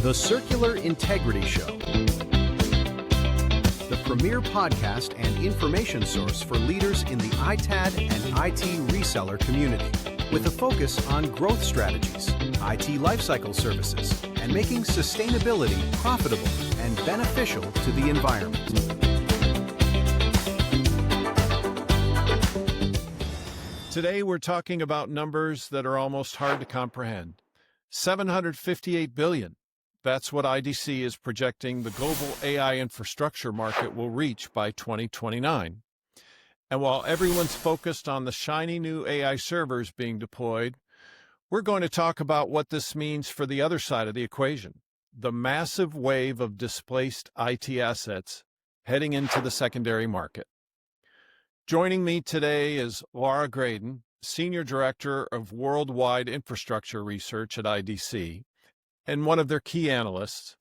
The Circular Integrity Show, the premier podcast and information source for leaders in the ITAD and IT reseller community, with a focus on growth strategies, IT lifecycle services, and making sustainability profitable and beneficial to the environment. Today we're talking about numbers that are almost hard to comprehend. 758 billion. That's what IDC is projecting the global AI infrastructure market will reach by 2029. And while everyone's focused on the shiny new AI servers being deployed, we're going to talk about what this means for the other side of the equation, the massive wave of displaced IT assets heading into the secondary market. Joining me today is Laura Graydon, Senior Director of Worldwide Infrastructure Research at IDC, and one of their key analysts.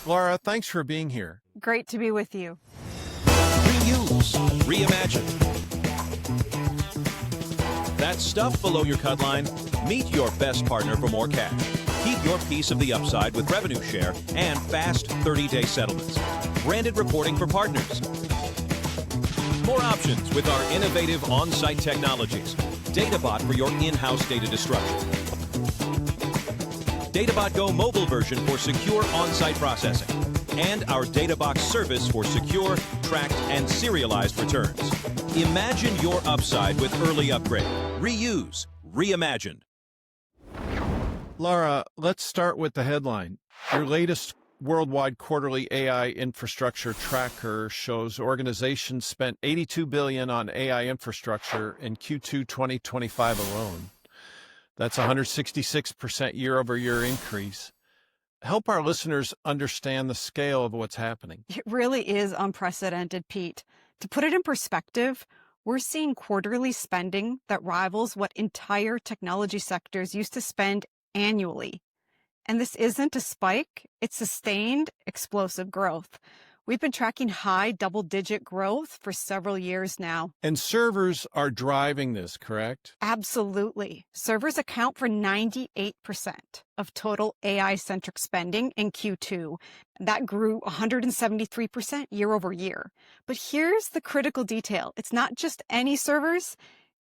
Laura, thanks for being here. Great to be with you. Reuse, reimagine. That stuff below your cut line? Meet your best partner for more cash. Keep your piece of the upside with revenue share and fast 30-day settlements. Branded reporting for partners. More options with our innovative on-site technologies. DataBot for your in-house data destruction. DataBot Go mobile version for secure on-site processing. And our DataBox service for secure, tracked, and serialized returns. Imagine your upside with early upgrade. Reuse, reimagined. Laura, let's start with the headline. Your latest worldwide quarterly AI infrastructure tracker shows organizations spent $82 billion on AI infrastructure in Q2 2025 alone. That's a 166% year-over-year increase. Help our listeners understand the scale of what's happening. It really is unprecedented, Pete. To put it in perspective, we're seeing quarterly spending that rivals what entire technology sectors used to spend annually. And this isn't a spike, it's sustained, explosive growth. We've been tracking high double-digit growth for several years now. And servers are driving this, correct? Absolutely. Servers account for 98% of total AI-centric spending in Q2. That grew 173% year over year. But here's the critical detail. It's not just any servers,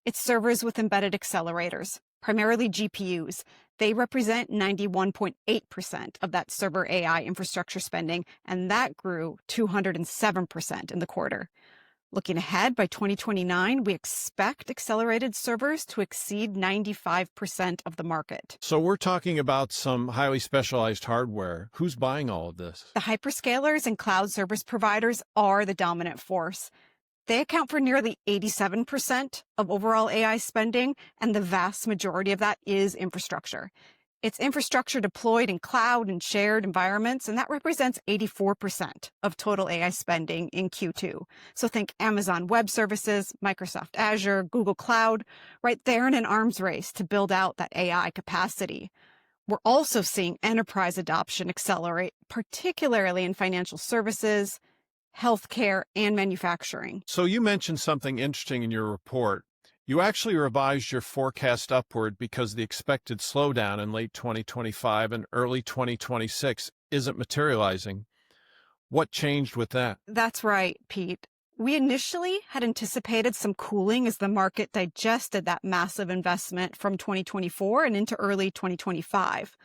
it's servers with embedded accelerators, primarily GPUs. They represent 91.8% of that server AI infrastructure spending, and that grew 207% in the quarter. Looking ahead, by 2029, we expect accelerated servers to exceed 95% of the market. So we're talking about some highly specialized hardware. Who's buying all of this? The hyperscalers and cloud service providers are the dominant force. They account for nearly 87% of overall AI spending, and the vast majority of that is infrastructure. It's infrastructure deployed in cloud and shared environments, and that represents 84% of total AI spending in Q2. So think Amazon Web Services, Microsoft Azure, Google Cloud, right there in an arms race to build out that AI capacity. We're also seeing enterprise adoption accelerate, particularly in financial services, healthcare, and manufacturing. So you mentioned something interesting in your report. You actually revised your forecast upward because the expected slowdown in late 2025 and early 2026 isn't materializing. What changed with that? That's right, Pete. We initially had anticipated some cooling as the market digested that massive investment from 2024 and into early 2025.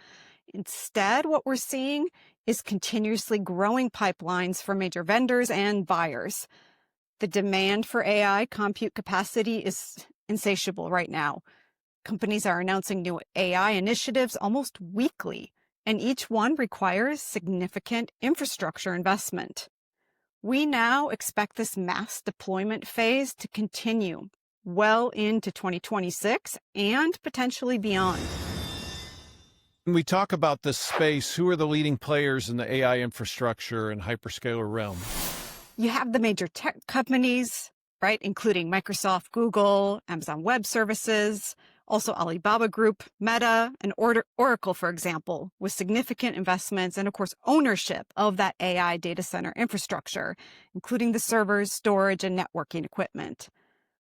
Instead, what we're seeing is continuously growing pipelines for major vendors and buyers. The demand for AI compute capacity is insatiable right now. Companies are announcing new AI initiatives almost weekly, and each one requires significant infrastructure investment. We now expect this mass deployment phase to continue well into 2026 and potentially beyond. When we talk about this space, who are the leading players in the AI infrastructure and hyperscaler realm? You have the major tech companies, right, including Microsoft, Google, Amazon Web Services, also Alibaba Group, Meta, and Oracle, for example, with significant investments and, of course, ownership of that AI data center infrastructure, including the servers, storage, and networking equipment.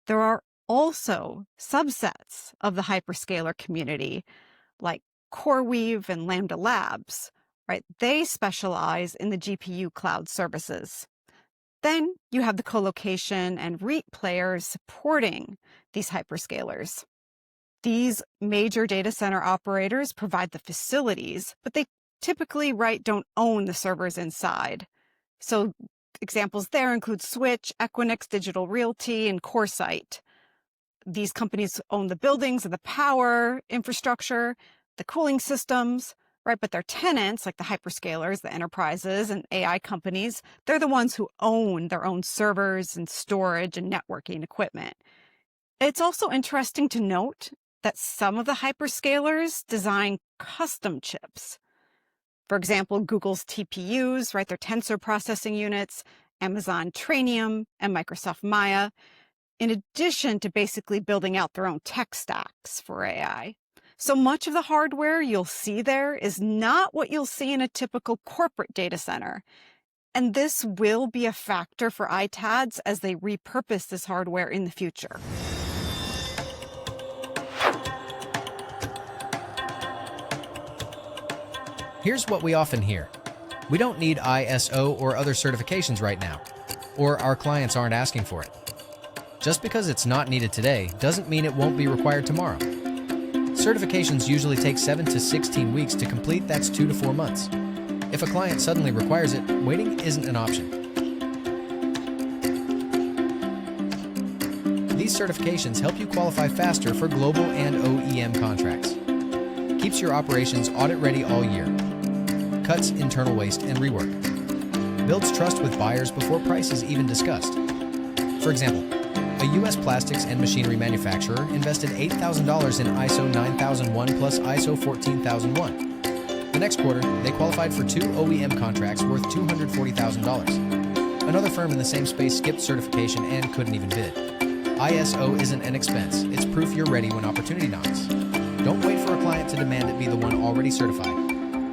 There are also subsets of the hyperscaler community, like CoreWeave and Lambda Labs, right? They specialize in the GPU cloud services. Then you have the colocation and REIT players supporting these hyperscalers. These major data center operators provide the facilities, but they typically, right, don't own the servers inside. So examples there include Switch, Equinix Digital Realty, and CoreSite. These companies own the buildings and the power infrastructure, the cooling systems, right? But their tenants, like the hyperscalers, the enterprises, and AI companies, they're the ones who own their own servers and storage and networking equipment. It's also interesting to note that some of the hyperscalers design custom chips. For example, Google's TPUs, right, their tensor processing units, Amazon Trainium, and Microsoft Maya, in addition to basically building out their own tech stacks for AI. So much of the hardware you'll see there is not what you'll see in a typical corporate data center. And this will be a factor for ITADs as they repurpose this hardware in the future. Here's what we often hear. We don't need ISO or other certifications right now, or our clients aren't asking for it. Just because it's not needed today doesn't mean it won't be required tomorrow. Certifications usually take 7 to 16 weeks to complete, that's 2 to 4 months. If a client suddenly requires it, waiting isn't an option. These certifications help you qualify faster for global and OEM contracts. Keeps your operations audit-ready all year. Cuts internal waste and rework. Builds trust with buyers before price is even discussed. For example, a U.S. plastics and machinery manufacturer invested $8,000 in ISO 9001 plus ISO 14001. The next quarter, they qualified for 2 OEM contracts worth $240,000. Another firm in the same space skipped certification and couldn't even bid. ISO isn't an expense, it's proof you're ready when opportunity knocks. Don't wait for a client to demand it be the one already certified.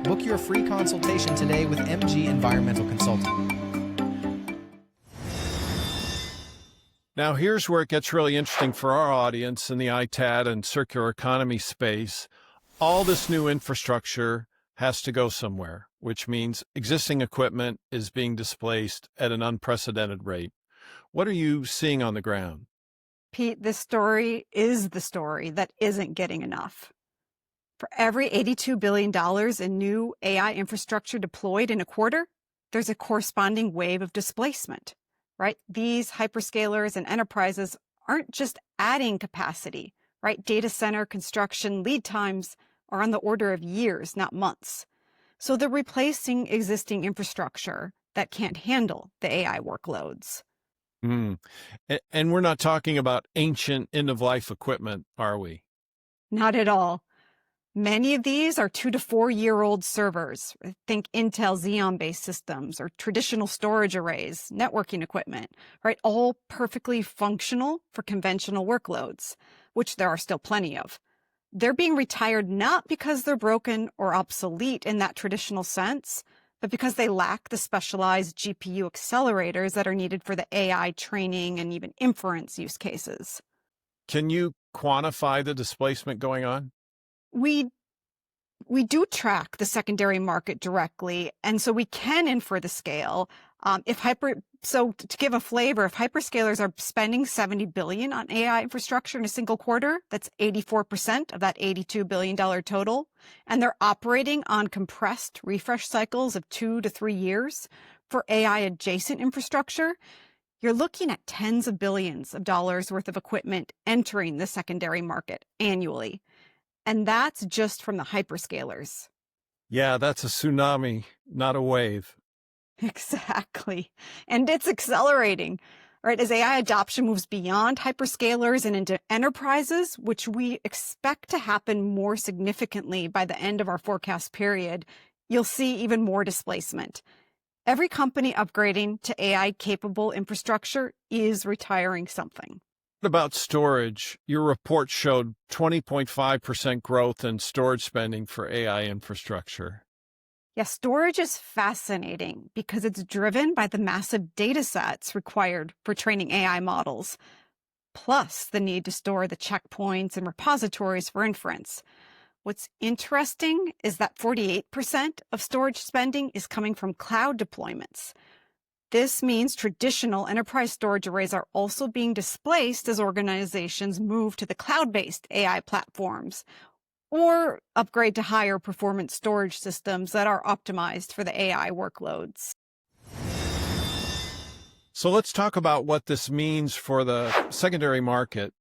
Book your free consultation today with MG Environmental Consulting. Now, here's where it gets really interesting for our audience in the ITAD and circular economy space. All this new infrastructure has to go somewhere, which means existing equipment is being displaced at an unprecedented rate. What are you seeing on the ground? Pete, this story is the story that isn't getting enough. For every $82 billion in new AI infrastructure deployed in a quarter, there's a corresponding wave of displacement, right? These hyperscalers and enterprises aren't just adding capacity, right? Data center construction lead times are on the order of years, not months. So they're replacing existing infrastructure that can't handle the AI workloads. And we're not talking about ancient end-of-life equipment, are we? Not at all. Many of these are 2 to 4 year old servers. Think Intel Xeon-based systems or traditional storage arrays, networking equipment, right? All perfectly functional for conventional workloads, which there are still plenty of. They're being retired not because they're broken or obsolete in that traditional sense, but because they lack the specialized GPU accelerators that are needed for the AI training and even inference use cases. Can you quantify the displacement going on? We do track the secondary market directly, and so we can infer the scale. So to give a flavor, if hyperscalers are spending $70 billion on AI infrastructure in a single quarter, that's 84% of that $82 billion total, and they're operating on compressed refresh cycles of 2 to 3 years for AI adjacent infrastructure, you're looking at tens of billions of dollars worth of equipment entering the secondary market annually. And that's just from the hyperscalers. Yeah, that's a tsunami, not a wave. Exactly. And it's accelerating, right? As AI adoption moves beyond hyperscalers and into enterprises, which we expect to happen more significantly by the end of our forecast period, you'll see even more displacement. Every company upgrading to AI-capable infrastructure is retiring something. What about storage? Your report showed 20.5% growth in storage spending for AI infrastructure. Yeah, storage is fascinating because it's driven by the massive data sets required for training AI models, plus the need to store the checkpoints and repositories for inference. What's interesting is that 48% of storage spending is coming from cloud deployments. This means traditional enterprise storage arrays are also being displaced as organizations move to the cloud-based AI platforms or upgrade to higher performance storage systems that are optimized for the AI workloads. So let's talk about what this means for the secondary market.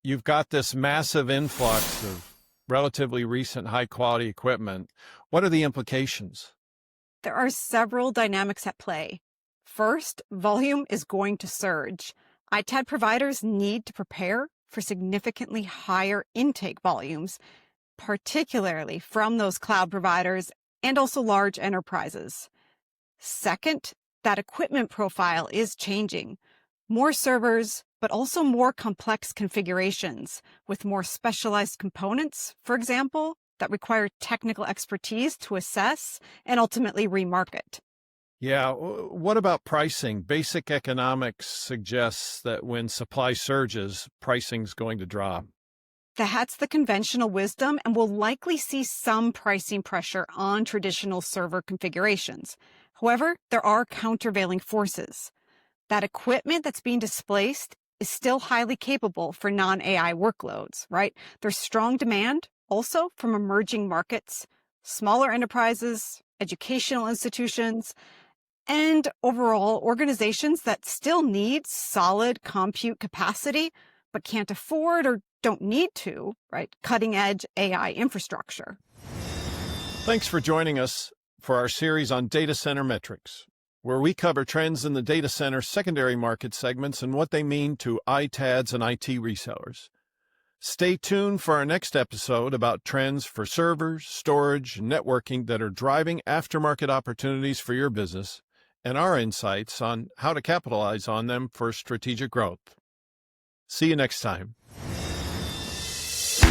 You've got this massive influx of relatively recent high-quality equipment. What are the implications? There are several dynamics at play. First, volume is going to surge. ITAD providers need to prepare for significantly higher intake volumes, particularly from those cloud providers and also large enterprises. Second, that equipment profile is changing. More servers, but also more complex configurations with more specialized components, for example, that require technical expertise to assess and ultimately remarket. Yeah, what about pricing? Basic economics suggests that when supply surges, pricing's going to drop. That's the conventional wisdom, and we'll likely see some pricing pressure on traditional server configurations. However, there are countervailing forces. That equipment that's being displaced is still highly capable for non-AI workloads, right? There's strong demand also from emerging markets, smaller enterprises, educational institutions, and overall organizations that still need solid compute capacity, but can't afford or don't need to, right? Cutting-edge AI infrastructure. Thanks for joining us for our series on data center metrics, where we cover trends in the data center secondary market segments and what they mean to ITADs and IT resellers. Stay tuned for our next episode about trends for servers, storage, and networking that are driving aftermarket opportunities for your business, and our insights on how to capitalize on them for strategic growth. See you next time.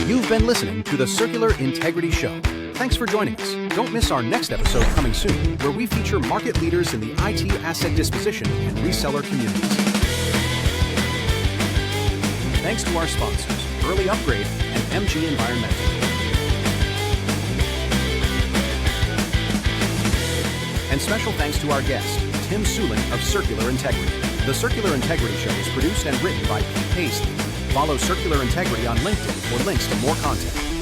You've been listening to the Circular Integrity Show. Thanks for joining us. Don't miss our next episode coming soon, where we feature market leaders in the IT asset disposition and reseller communities. Thanks to our sponsors, Early Upgrade and MG Environmental. And special thanks to our guest, Tim Suling of Circular Integrity. The Circular Integrity Show is produced and written by Pete Paisley. Follow Circular Integrity on LinkedIn for links to more content.